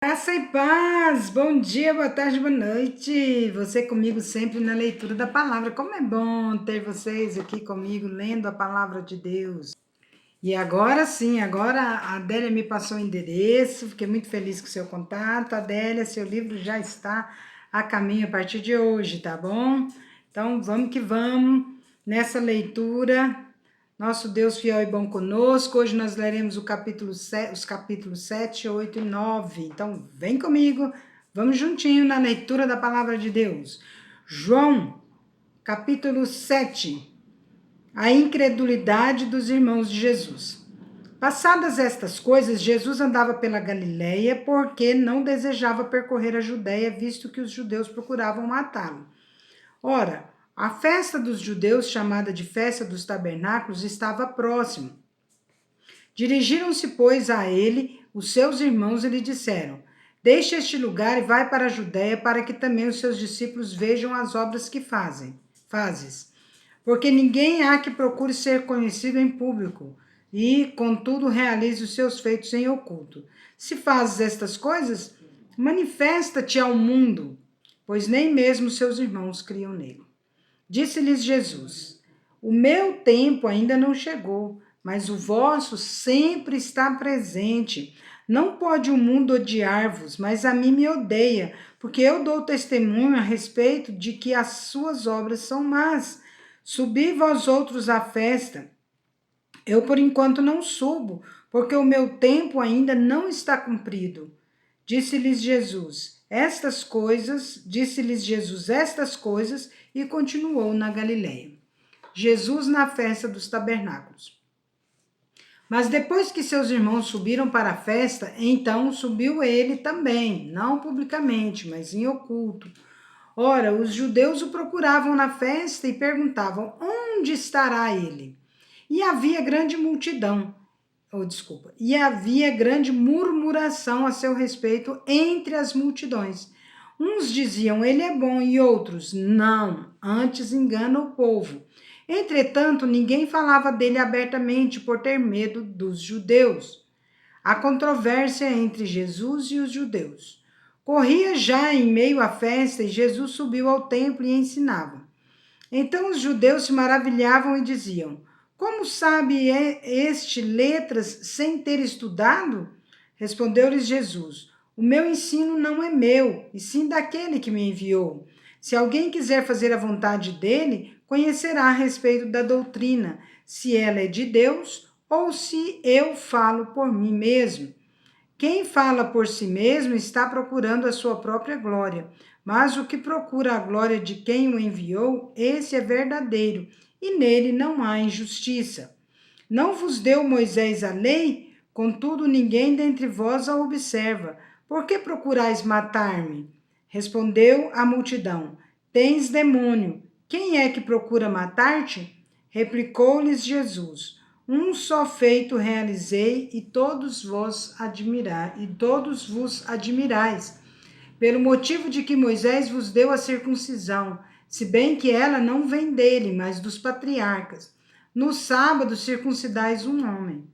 Graça e paz, bom dia, boa tarde, boa noite. Você comigo sempre na leitura da palavra. Como é bom ter vocês aqui comigo lendo a palavra de Deus. E agora sim, agora a Adélia me passou o endereço, fiquei muito feliz com o seu contato. Adélia, seu livro já está a caminho a partir de hoje, tá bom? Então vamos que vamos nessa leitura. Nosso Deus fiel e bom conosco. Hoje nós leremos os capítulos 7, 8 e 9. Então, vem comigo, vamos juntinho na leitura da palavra de Deus. João, capítulo 7. A incredulidade dos irmãos de Jesus. Passadas estas coisas, Jesus andava pela Galileia porque não desejava percorrer a Judéia, visto que os judeus procuravam matá-lo. Ora, a festa dos judeus, chamada de Festa dos Tabernáculos, estava próxima. Dirigiram-se, pois, a ele os seus irmãos e lhe disseram: Deixa este lugar e vai para a Judéia, para que também os seus discípulos vejam as obras que fazes. Porque ninguém há que procure ser conhecido em público, e, contudo, realize os seus feitos em oculto. Se fazes estas coisas, manifesta-te ao mundo, pois nem mesmo seus irmãos criam nele. Disse-lhes Jesus: O meu tempo ainda não chegou, mas o vosso sempre está presente. Não pode o mundo odiar-vos, mas a mim me odeia, porque eu dou testemunho a respeito de que as suas obras são más. Subi vós outros à festa. Eu, por enquanto, não subo, porque o meu tempo ainda não está cumprido. Disse-lhes Jesus estas coisas, e continuou na Galileia. Jesus na festa dos tabernáculos. Mas depois que seus irmãos subiram para a festa, então subiu ele também, não publicamente, mas em oculto. Ora, os judeus o procuravam na festa e perguntavam: onde estará ele? E havia grande murmuração a seu respeito entre as multidões. Uns diziam: ele é bom, e outros: não, antes engana o povo. Entretanto, ninguém falava dele abertamente por ter medo dos judeus. A controvérsia entre Jesus e os judeus. Corria já em meio à festa e Jesus subiu ao templo e ensinava. Então os judeus se maravilhavam e diziam: Como sabe este letras sem ter estudado? Respondeu-lhes Jesus: O meu ensino não é meu, e sim daquele que me enviou. Se alguém quiser fazer a vontade dele, conhecerá a respeito da doutrina, se ela é de Deus ou se eu falo por mim mesmo. Quem fala por si mesmo está procurando a sua própria glória, mas o que procura a glória de quem o enviou, esse é verdadeiro, e nele não há injustiça. Não vos deu Moisés a lei? Contudo, ninguém dentre vós a observa. Por que procurais matar-me? Respondeu a multidão: Tens demônio. Quem é que procura matar-te? Replicou-lhes Jesus: Um só feito realizei e todos vos admirais, pelo motivo de que Moisés vos deu a circuncisão, se bem que ela não vem dele, mas dos patriarcas. No sábado circuncidais um homem.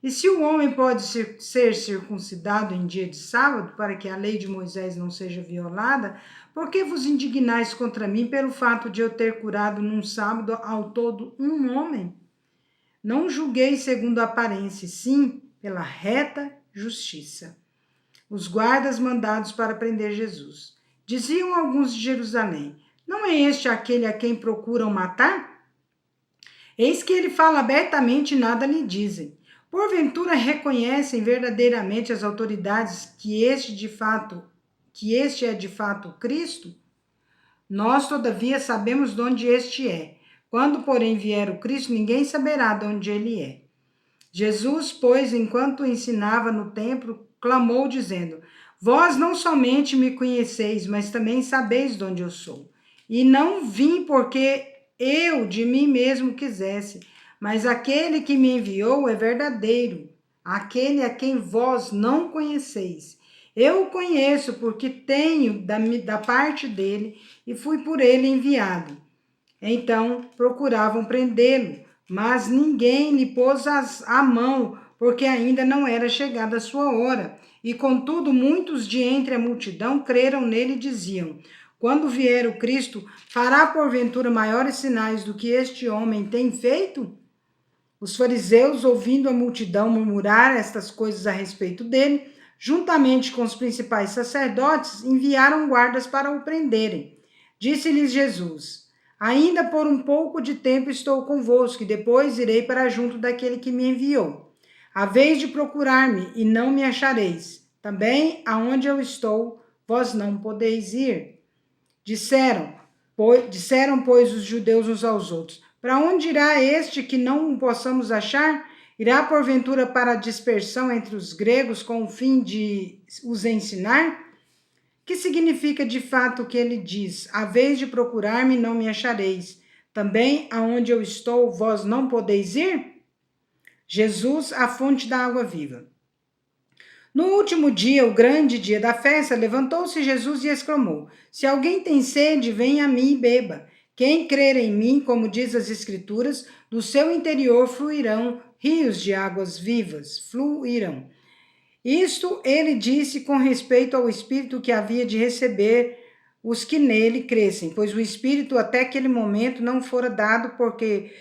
E se o homem pode ser circuncidado em dia de sábado, para que a lei de Moisés não seja violada, por que vos indignais contra mim pelo fato de eu ter curado num sábado ao todo um homem? Não julguei segundo a aparência, sim pela reta justiça. Os guardas mandados para prender Jesus. Diziam alguns de Jerusalém: Não é este aquele a quem procuram matar? Eis que ele fala abertamente e nada lhe dizem. Porventura reconhecem verdadeiramente as autoridades que este é de fato Cristo? Nós, todavia, sabemos de onde este é. Quando, porém, vier o Cristo, ninguém saberá de onde ele é. Jesus, pois, enquanto ensinava no templo, clamou, dizendo: Vós não somente me conheceis, mas também sabeis de onde eu sou. E não vim porque eu de mim mesmo quisesse, mas aquele que me enviou é verdadeiro, aquele a quem vós não conheceis. Eu o conheço porque tenho da parte dele e fui por ele enviado. Então procuravam prendê-lo, mas ninguém lhe pôs a mão, porque ainda não era chegada a sua hora. E contudo, muitos de entre a multidão creram nele e diziam: quando vier o Cristo, fará porventura maiores sinais do que este homem tem feito? Os fariseus, ouvindo a multidão murmurar estas coisas a respeito dele, juntamente com os principais sacerdotes, enviaram guardas para o prenderem. Disse-lhes Jesus: ainda por um pouco de tempo estou convosco, e depois irei para junto daquele que me enviou. Haveis de procurar-me, e não me achareis. Também aonde eu estou, vós não podeis ir. Disseram, pois, os judeus uns aos outros: para onde irá este que não o possamos achar? Irá, porventura, para a dispersão entre os gregos com o fim de os ensinar? Que significa de fato o que ele diz? Haveis de procurar-me e não me achareis. Também aonde eu estou, vós não podeis ir? Jesus, a fonte da água viva. No último dia, o grande dia da festa, levantou-se Jesus e exclamou: se alguém tem sede, venha a mim e beba. Quem crer em mim, como diz as Escrituras, do seu interior fluirão rios de águas vivas, fluirão. Isto ele disse com respeito ao Espírito que havia de receber os que nele crescem, pois o Espírito até aquele momento não fora dado, porque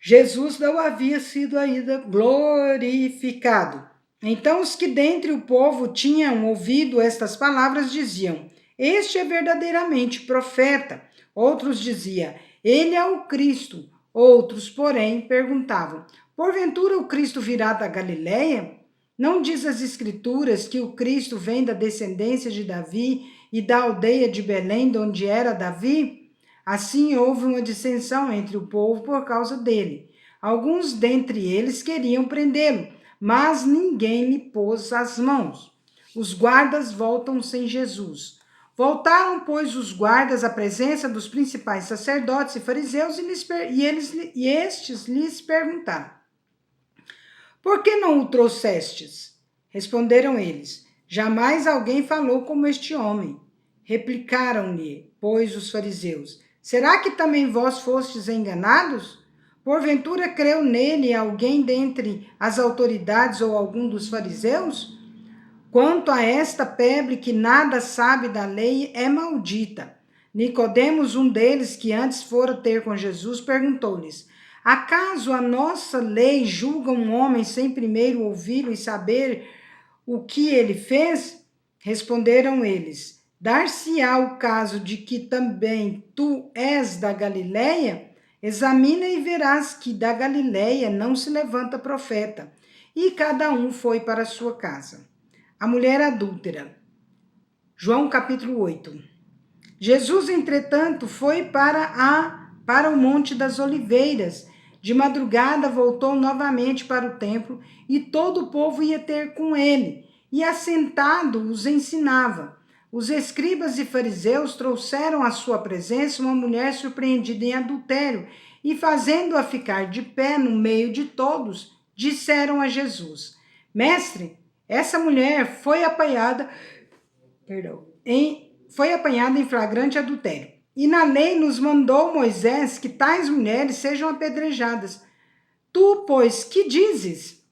Jesus não havia sido ainda glorificado. Então os que dentre o povo tinham ouvido estas palavras diziam: este é verdadeiramente profeta. Outros diziam: ele é o Cristo. Outros, porém, perguntavam: porventura o Cristo virá da Galileia? Não diz as Escrituras que o Cristo vem da descendência de Davi e da aldeia de Belém, de onde era Davi? Assim houve uma dissensão entre o povo por causa dele. Alguns dentre eles queriam prendê-lo, mas ninguém lhe pôs as mãos. Os guardas voltam sem Jesus. Voltaram, pois, os guardas à presença dos principais sacerdotes e fariseus e estes lhes perguntaram: por que não o trouxestes? Responderam eles: jamais alguém falou como este homem. Replicaram-lhe, pois, os fariseus: será que também vós fostes enganados? Porventura creu nele alguém dentre as autoridades ou algum dos fariseus? Quanto a esta febre que nada sabe da lei, é maldita. Nicodemos, um deles que antes fora ter com Jesus, perguntou-lhes: acaso a nossa lei julga um homem sem primeiro ouvi-lo e saber o que ele fez? Responderam eles: dar-se-á o caso de que também tu és da Galileia? Examina e verás que da Galileia não se levanta profeta. E cada um foi para a sua casa. A mulher adúltera. João capítulo 8. Jesus, entretanto, foi para o Monte das Oliveiras. De madrugada voltou novamente para o templo e todo o povo ia ter com ele. E assentado os ensinava. Os escribas e fariseus trouxeram à sua presença uma mulher surpreendida em adultério e, fazendo-a ficar de pé no meio de todos, disseram a Jesus: mestre, essa mulher foi apanhada em flagrante adultério. E na lei nos mandou Moisés que tais mulheres sejam apedrejadas. Tu, pois, que dizes?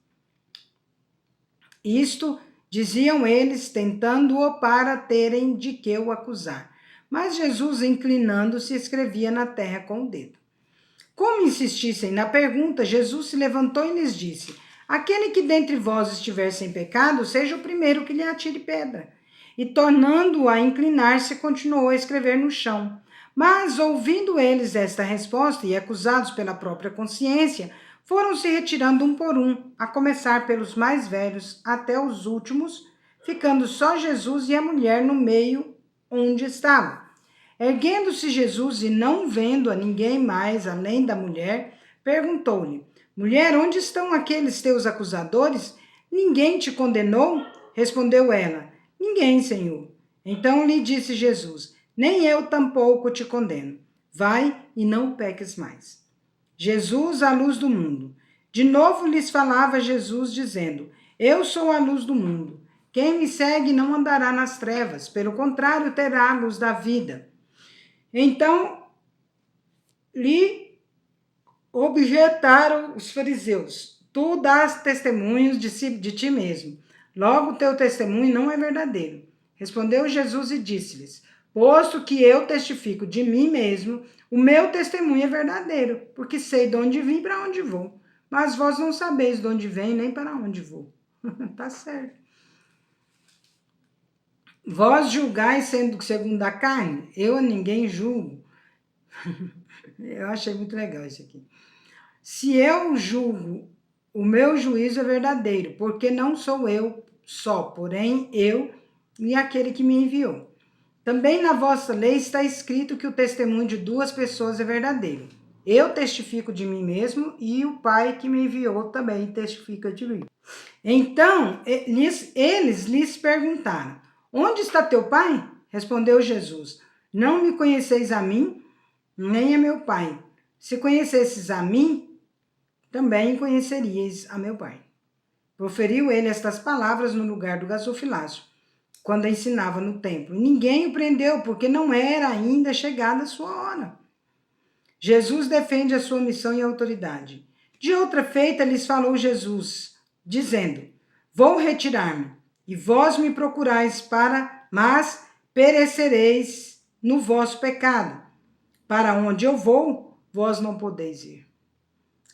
Isto diziam eles, tentando-o para terem de que o acusar. Mas Jesus, inclinando-se, escrevia na terra com o dedo. Como insistissem na pergunta, Jesus se levantou e lhes disse: aquele que dentre vós estiver sem pecado, seja o primeiro que lhe atire pedra. E tornando-o a inclinar-se, continuou a escrever no chão. Mas, ouvindo eles esta resposta e acusados pela própria consciência, foram se retirando um por um, a começar pelos mais velhos até os últimos, ficando só Jesus e a mulher no meio onde estavam. Erguendo-se Jesus e não vendo a ninguém mais além da mulher, perguntou-lhe: mulher, onde estão aqueles teus acusadores? Ninguém te condenou? Respondeu ela: ninguém, Senhor. Então lhe disse Jesus: nem eu tampouco te condeno. Vai e não peques mais. Jesus, a luz do mundo. De novo lhes falava Jesus, dizendo: eu sou a luz do mundo. Quem me segue não andará nas trevas, pelo contrário, terá a luz da vida. Então lhe objetaram os fariseus: tu dás testemunhos de ti mesmo. Logo o teu testemunho não é verdadeiro. Respondeu Jesus e disse-lhes: posto que eu testifico de mim mesmo, o meu testemunho é verdadeiro, porque sei de onde vim e para onde vou. Mas vós não sabeis de onde venho nem para onde vou. Tá certo. Vós julgais sendo segundo a carne, eu a ninguém julgo. Eu achei muito legal isso aqui. Se eu julgo, o meu juízo é verdadeiro, porque não sou eu só, porém eu e aquele que me enviou. Também na vossa lei está escrito que o testemunho de duas pessoas é verdadeiro. Eu testifico de mim mesmo e o Pai que me enviou também testifica de mim. Então, eles lhes perguntaram: onde está teu pai? Respondeu Jesus: não me conheceis a mim, nem a meu pai. Se conhecesses a mim, também conheceríeis a meu pai. Proferiu ele estas palavras no lugar do gasofilácio, quando ensinava no templo. Ninguém o prendeu, porque não era ainda chegada a sua hora. Jesus defende a sua missão e autoridade. De outra feita, lhes falou Jesus, dizendo: vou retirar-me, e vós me procurais mas perecereis no vosso pecado. Para onde eu vou, vós não podeis ir.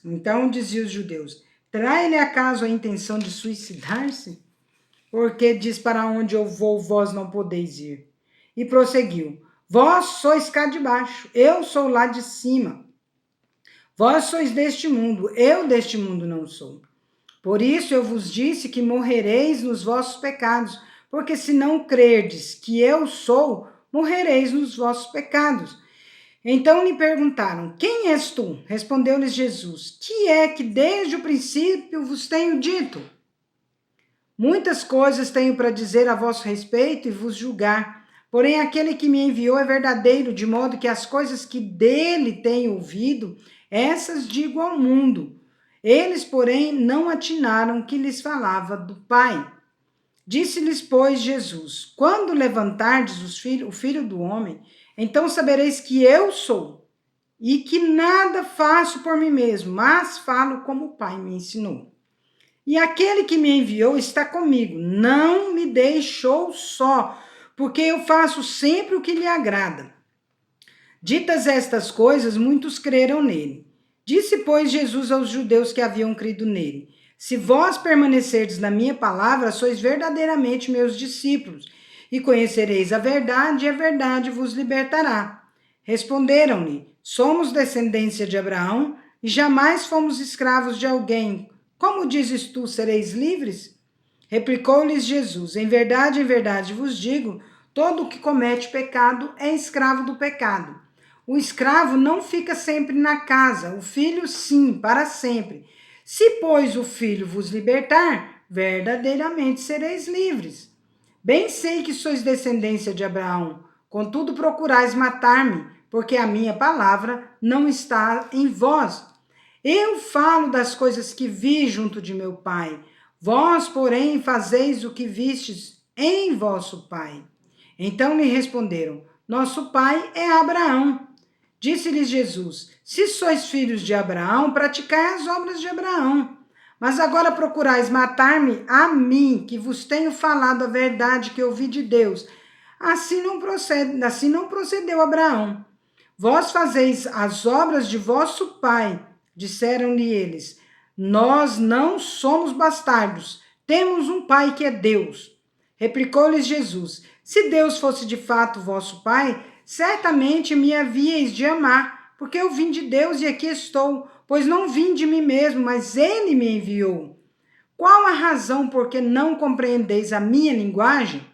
Então diziam os judeus: trai-lhe acaso a intenção de suicidar-se? Porque diz: para onde eu vou, vós não podeis ir. E prosseguiu: vós sois cá de baixo, eu sou lá de cima. Vós sois deste mundo, eu deste mundo não sou. Por isso eu vos disse que morrereis nos vossos pecados, porque se não crerdes que eu sou, morrereis nos vossos pecados. Então lhe perguntaram: quem és tu? Respondeu-lhes Jesus: que é que desde o princípio vos tenho dito? Muitas coisas tenho para dizer a vosso respeito e vos julgar. Porém, aquele que me enviou é verdadeiro, de modo que as coisas que dele tenho ouvido, essas digo ao mundo. Eles, porém, não atinaram que lhes falava do Pai. Disse-lhes, pois, Jesus: quando levantardes o Filho do Homem, então sabereis que eu sou, e que nada faço por mim mesmo, mas falo como o Pai me ensinou. E aquele que me enviou está comigo, não me deixou só, porque eu faço sempre o que lhe agrada. Ditas estas coisas, muitos creram nele. Disse, pois, Jesus aos judeus que haviam crido nele: se vós permanecerdes na minha palavra, sois verdadeiramente meus discípulos, e conhecereis a verdade, e a verdade vos libertará. Responderam-lhe: somos descendência de Abraão, e jamais fomos escravos de alguém. Como dizes tu, sereis livres? Replicou-lhes Jesus: em verdade vos digo, todo o que comete pecado é escravo do pecado. O escravo não fica sempre na casa, o filho sim, para sempre. Se, pois, o filho vos libertar, verdadeiramente sereis livres. Bem sei que sois descendência de Abraão, contudo procurais matar-me, porque a minha palavra não está em vós. Eu falo das coisas que vi junto de meu pai. Vós, porém, fazeis o que vistes em vosso pai. Então lhe responderam: nosso pai é Abraão. Disse-lhes Jesus: se sois filhos de Abraão, praticai as obras de Abraão. Mas agora procurais matar-me a mim, que vos tenho falado a verdade que ouvi de Deus. Assim não procedeu Abraão. Vós fazeis as obras de vosso pai. Disseram-lhe eles: nós não somos bastardos, temos um pai que é Deus. Replicou-lhes Jesus: se Deus fosse de fato vosso pai, certamente me havíeis de amar, porque eu vim de Deus e aqui estou, pois não vim de mim mesmo, mas ele me enviou. Qual a razão por que não compreendeis a minha linguagem?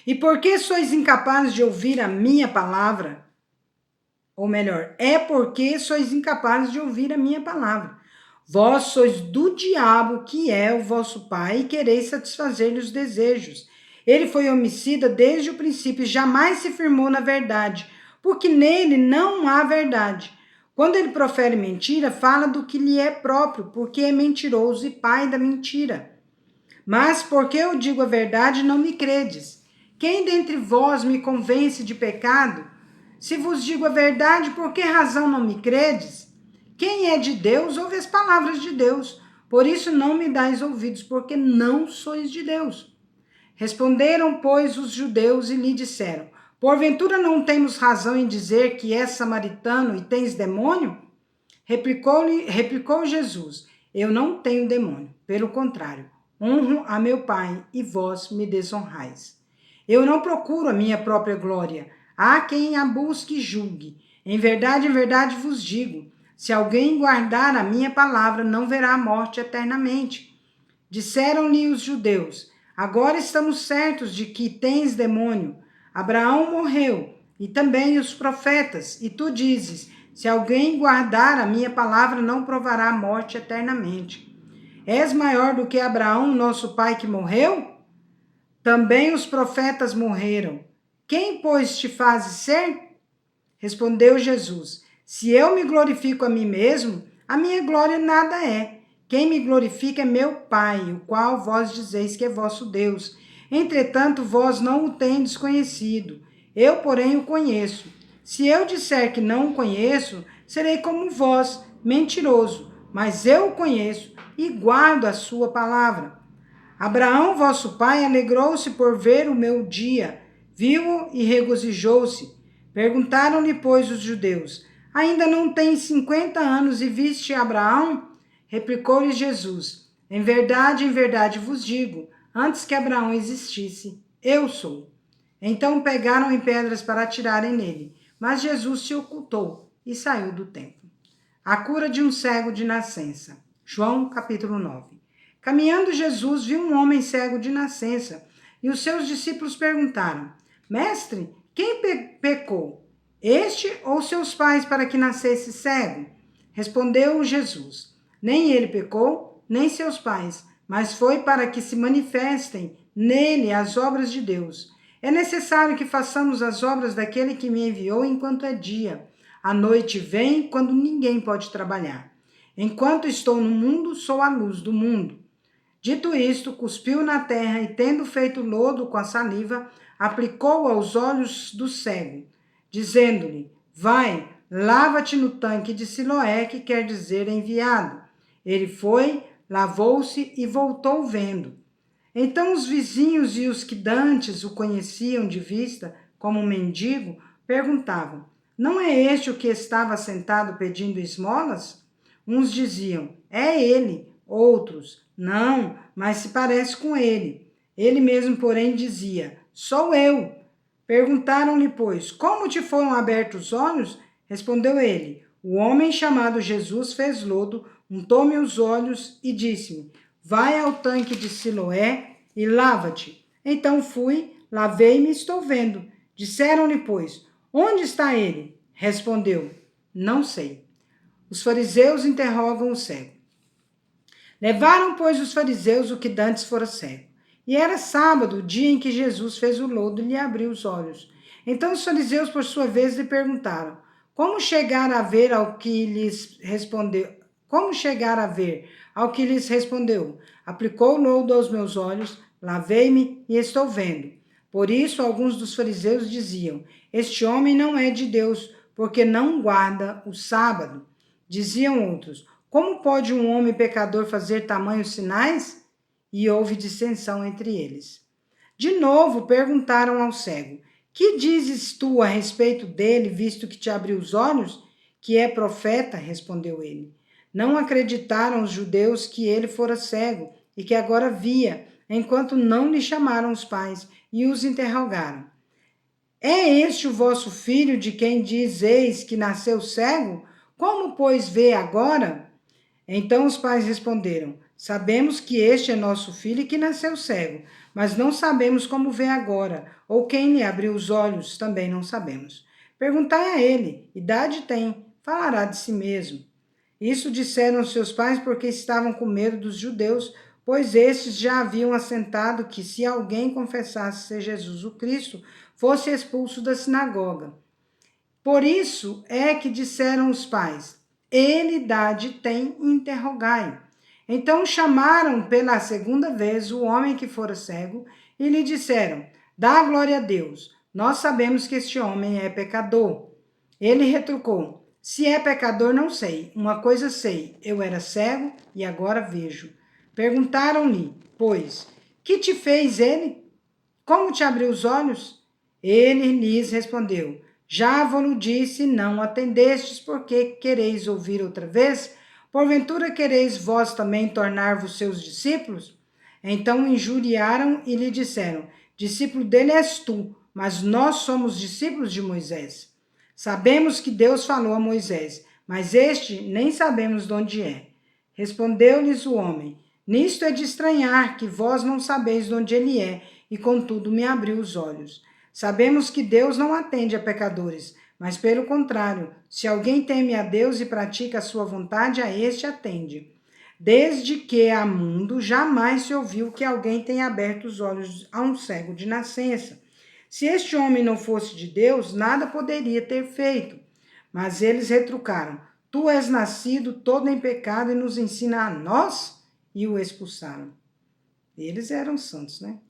E por que sois incapazes de ouvir a minha palavra? Ou melhor, é porque sois incapazes de ouvir a minha palavra. Vós sois do diabo, que é o vosso pai, e quereis satisfazer-lhe os desejos. Ele foi homicida desde o princípio e jamais se firmou na verdade, porque nele não há verdade. Quando ele profere mentira, fala do que lhe é próprio, porque é mentiroso e pai da mentira. Mas porque eu digo a verdade, não me credes. Quem dentre vós me convence de pecado? Se vos digo a verdade, por que razão não me credes? Quem é de Deus, ouve as palavras de Deus. Por isso não me dais ouvidos, porque não sois de Deus. Responderam, pois, os judeus e lhe disseram: porventura não temos razão em dizer que és samaritano e tens demônio? Replicou Jesus: eu não tenho demônio, pelo contrário, honro a meu Pai e vós me desonrais. Eu não procuro a minha própria glória, há quem a busque e julgue. Em verdade vos digo, se alguém guardar a minha palavra, não verá a morte eternamente. Disseram-lhe os judeus: agora estamos certos de que tens demônio. Abraão morreu, e também os profetas, e tu dizes: se alguém guardar a minha palavra, não provará a morte eternamente. És maior do que Abraão, nosso pai, que morreu? Também os profetas morreram. Quem, pois, te fazes ser? Respondeu Jesus: se eu me glorifico a mim mesmo, a minha glória nada é. Quem me glorifica é meu Pai, o qual vós dizeis que é vosso Deus. Entretanto, vós não o tendes conhecido. Eu, porém, o conheço. Se eu disser que não o conheço, serei como vós, mentiroso. Mas eu o conheço e guardo a sua palavra. Abraão, vosso pai, alegrou-se por ver o meu dia, viu-o e regozijou-se. Perguntaram-lhe, pois, os judeus: ainda não tens 50 anos e viste Abraão? Replicou-lhe Jesus: em verdade vos digo, antes que Abraão existisse, eu sou. Então pegaram em pedras para atirarem nele, mas Jesus se ocultou e saiu do templo. A cura de um cego de nascença. João, capítulo 9. Caminhando, Jesus viu um homem cego de nascença, e os seus discípulos perguntaram: mestre, quem pecou, este ou seus pais, para que nascesse cego? Respondeu Jesus: nem ele pecou, nem seus pais, mas foi para que se manifestem nele as obras de Deus. É necessário que façamos as obras daquele que me enviou enquanto é dia. A noite vem quando ninguém pode trabalhar. Enquanto estou no mundo, sou a luz do mundo. Dito isto, cuspiu na terra e, tendo feito lodo com a saliva, aplicou aos olhos do cego, dizendo-lhe: vai, lava-te no tanque de Siloé, que quer dizer enviado. Ele foi, lavou-se e voltou vendo. Então os vizinhos e os que dantes o conheciam de vista como um mendigo perguntavam: não é este o que estava sentado pedindo esmolas? Uns diziam: é ele. Outros: não, mas se parece com ele. Ele mesmo, porém, dizia: sou eu. Perguntaram-lhe, pois: como te foram abertos os olhos? Respondeu ele: o homem chamado Jesus fez lodo, untou-me os olhos e disse-me: vai ao tanque de Siloé e lava-te. Então fui, lavei-me e estou vendo. Disseram-lhe, pois: onde está ele? Respondeu: não sei. Os fariseus interrogam o cego. Levaram, pois, os fariseus o que dantes fora cego. E era sábado, o dia em que Jesus fez o lodo e lhe abriu os olhos. Então os fariseus, por sua vez, lhe perguntaram: como chegar a ver ao que lhes respondeu? Como chegar a ver ao que lhes respondeu? Aplicou o lodo aos meus olhos, lavei-me e estou vendo. Por isso, alguns dos fariseus diziam: este homem não é de Deus, porque não guarda o sábado. Diziam outros: como pode um homem pecador fazer tamanhos sinais? E houve dissensão entre eles. De novo perguntaram ao cego: que dizes tu a respeito dele, visto que te abriu os olhos? Que é profeta, respondeu ele. Não acreditaram os judeus que ele fora cego e que agora via, enquanto não lhe chamaram os pais e os interrogaram: é este o vosso filho de quem dizeis que nasceu cego? Como, pois, vê agora? Então os pais responderam: sabemos que este é nosso filho e que nasceu cego, mas não sabemos como vê agora, ou quem lhe abriu os olhos, também não sabemos. Perguntai a ele: idade tem, falará de si mesmo. Isso disseram seus pais porque estavam com medo dos judeus, pois estes já haviam assentado que, se alguém confessasse ser Jesus o Cristo, fosse expulso da sinagoga. Por isso é que disseram os pais: ele idade tem, interrogai. Então chamaram pela segunda vez o homem que fora cego e lhe disseram: dá glória a Deus, nós sabemos que este homem é pecador. Ele retrucou: Se é pecador, não sei. Uma coisa sei, eu era cego e agora vejo. Perguntaram-lhe, pois, que te fez ele? Como te abriu os olhos? Ele lhes respondeu, já vos disse, não atendestes, porque quereis ouvir outra vez? Porventura quereis vós também tornar-vos seus discípulos? Então injuriaram e lhe disseram, discípulo dele és tu, mas nós somos discípulos de Moisés. Sabemos que Deus falou a Moisés, mas este nem sabemos de onde é. Respondeu-lhes o homem, nisto é de estranhar que vós não sabeis de onde ele é, e contudo me abriu os olhos. Sabemos que Deus não atende a pecadores, mas pelo contrário, se alguém teme a Deus e pratica a sua vontade, a este atende. Desde que há mundo, jamais se ouviu que alguém tenha aberto os olhos a um cego de nascença. Se este homem não fosse de Deus, nada poderia ter feito. Mas eles retrucaram, tu és nascido todo em pecado e nos ensina a nós? E o expulsaram. Eles eram santos, né?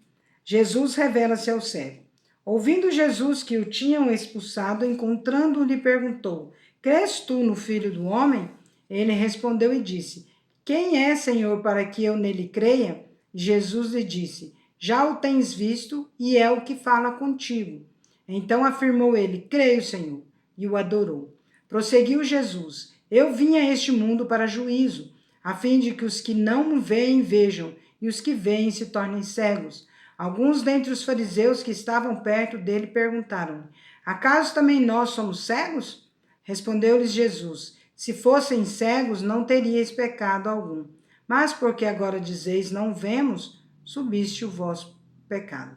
Jesus revela-se ao cego. Ouvindo Jesus que o tinham expulsado, encontrando-o, lhe perguntou, crês tu no Filho do Homem? Ele respondeu e disse, quem é, Senhor, para que eu nele creia? Jesus lhe disse, já o tens visto e é o que fala contigo. Então afirmou ele, creio, Senhor, e o adorou. Prosseguiu Jesus, eu vim a este mundo para juízo, a fim de que os que não veem vejam, e os que veem se tornem cegos. Alguns dentre os fariseus que estavam perto dele perguntaram, acaso também nós somos cegos? Respondeu-lhes Jesus, se fossem cegos não teríeis pecado algum, mas porque agora dizeis não vemos, subsiste o vosso pecado.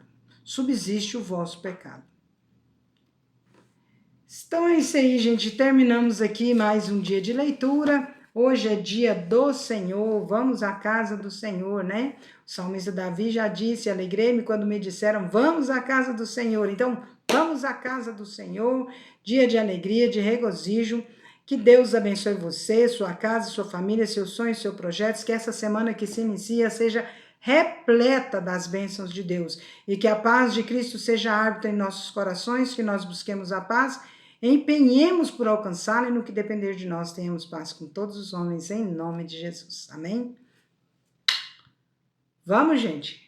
Então é isso aí, gente. Terminamos aqui mais um dia de leitura. Hoje é dia do Senhor. Vamos à casa do Senhor, né? O salmista Davi já disse: alegrei-me quando me disseram, vamos à casa do Senhor. Então, vamos à casa do Senhor. Dia de alegria, de regozijo. Que Deus abençoe você, sua casa, sua família, seus sonhos, seus projetos. Que essa semana que se inicia seja repleta das bênçãos de Deus. E que a paz de Cristo seja árbitra em nossos corações, que nós busquemos a paz, empenhemos por alcançá-la e no que depender de nós tenhamos paz com todos os homens, em nome de Jesus. Amém? Vamos, gente!